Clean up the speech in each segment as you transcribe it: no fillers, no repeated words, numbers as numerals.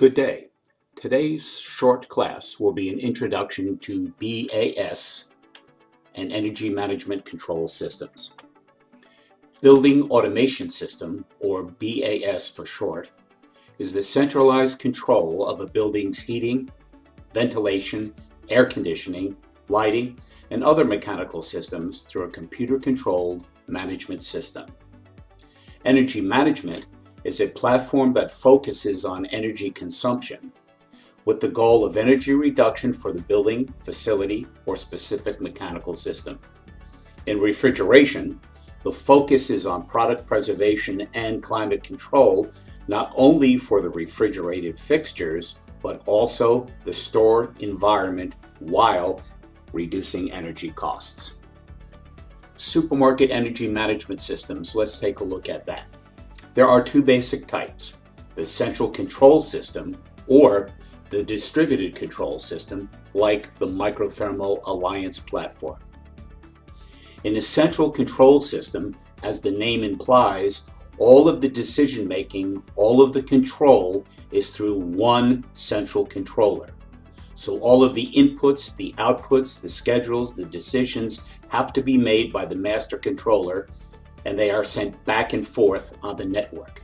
Good day. Today's short class will be an introduction to BAS and Energy Management Control Systems. Building Automation System, or BAS for short, is the centralized control of a building's heating, ventilation, air conditioning, lighting, and other mechanical systems through a computer-controlled management system. Energy management is a platform that focuses on energy consumption with the goal of energy reduction for the building, facility, or specific mechanical system. In refrigeration, the focus is on product preservation and climate control, not only for the refrigerated fixtures, but also the store environment while reducing energy costs. Supermarket energy management systems, let's take a look at that. There are two basic types: the central control system or the distributed control system, like the Microthermal Alliance platform. In a central control system, as the name implies, all of the decision making, all of the control is through one central controller. So all of the inputs, the outputs, the schedules, the decisions have to be made by the master controller, and they are sent back and forth on the network.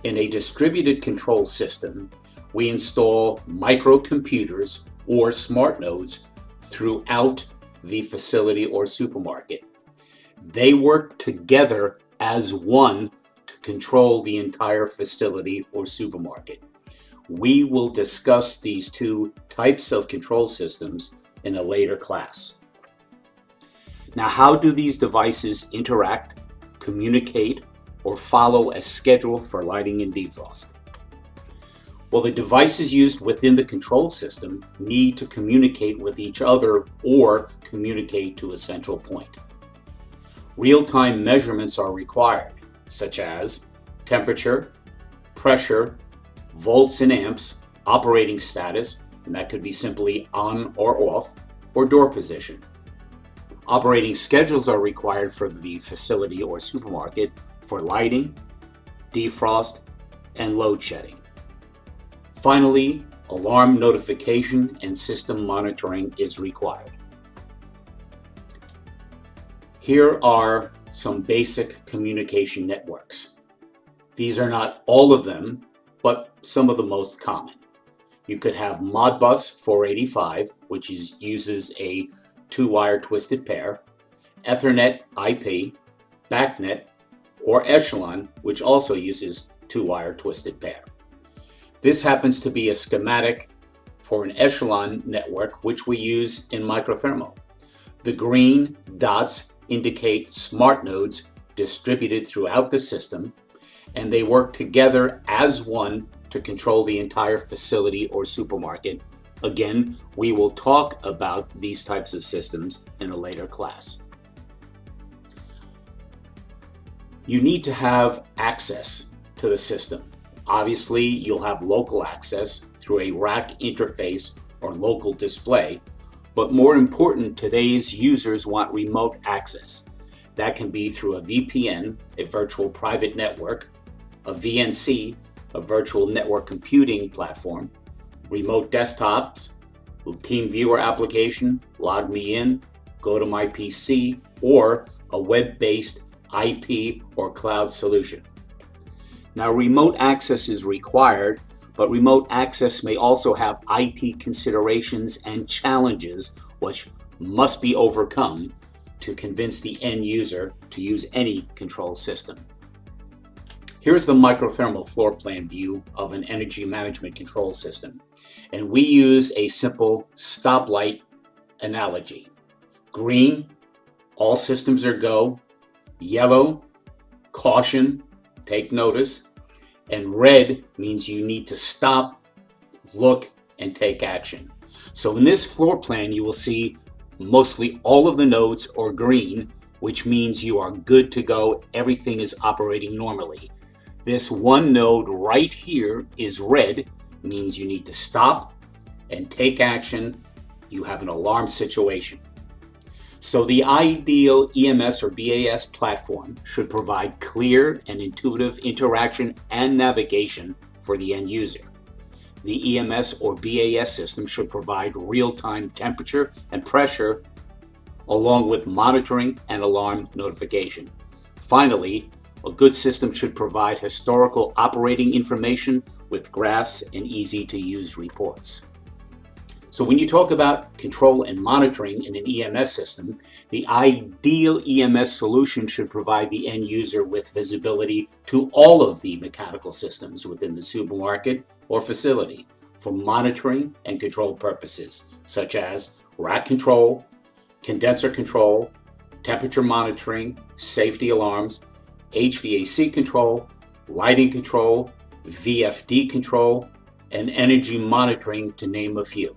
In a distributed control system, we install microcomputers or smart nodes throughout the facility or supermarket. They work together as one to control the entire facility or supermarket. We will discuss these two types of control systems in a later class. Now, how do these devices interact, communicate, or follow a schedule for lighting and defrost? Well, the devices used within the control system need to communicate with each other or communicate to a central point. Real-time measurements are required, such as temperature, pressure, volts and amps, operating status, and that could be simply on or off, or door position. Operating schedules are required for the facility or supermarket for lighting, defrost, and load shedding. Finally, alarm notification and system monitoring is required. Here are some basic communication networks. These are not all of them, but some of the most common. You could have Modbus 485, which uses a two-wire twisted pair, Ethernet IP, BACnet, or Echelon, which also uses two-wire twisted pair. This happens to be a schematic for an Echelon network, which we use in microthermal. The green dots indicate smart nodes distributed throughout the system, and they work together as one to control the entire facility or supermarket. Again, we will talk about these types of systems in a later class. You need to have access to the system. Obviously, you'll have local access through a rack interface or local display, but more important, today's users want remote access. That can be through a VPN, a virtual private network, a VNC, a virtual network computing platform, remote desktops, TeamViewer application, Log Me In, Go to My PC, or a web-based IP or cloud solution. Now, remote access is required, but remote access may also have IT considerations and challenges which must be overcome to convince the end user to use any control system. Here's the microthermal floor plan view of an energy management control system, and we use a simple stoplight analogy. Green, all systems are go. Yellow, caution, take notice. And red means you need to stop, look, and take action. So in this floor plan, you will see mostly all of the nodes are green, which means you are good to go. Everything is operating normally. This one node right here is red, means you need to stop and take action. You have an alarm situation. So the ideal EMS or BAS platform should provide clear and intuitive interaction and navigation for the end user. The EMS or BAS system should provide real-time temperature and pressure along with monitoring and alarm notification. Finally, a good system should provide historical operating information with graphs and easy-to-use reports. So when you talk about control and monitoring in an EMS system, the ideal EMS solution should provide the end user with visibility to all of the mechanical systems within the supermarket or facility for monitoring and control purposes, such as rack control, condenser control, temperature monitoring, safety alarms, HVAC control, lighting control, VFD control, and energy monitoring, to name a few.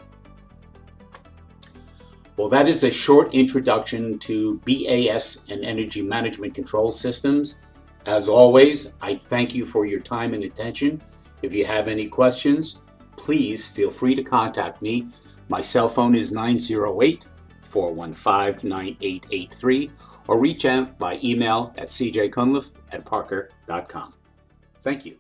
Well, that is a short introduction to BAS and energy management control systems. As always, I thank you for your time and attention. If you have any questions, please feel free to contact me. My cell phone is 908-415-9883, or reach out by email at cjcunliffe@parker.com. Thank you.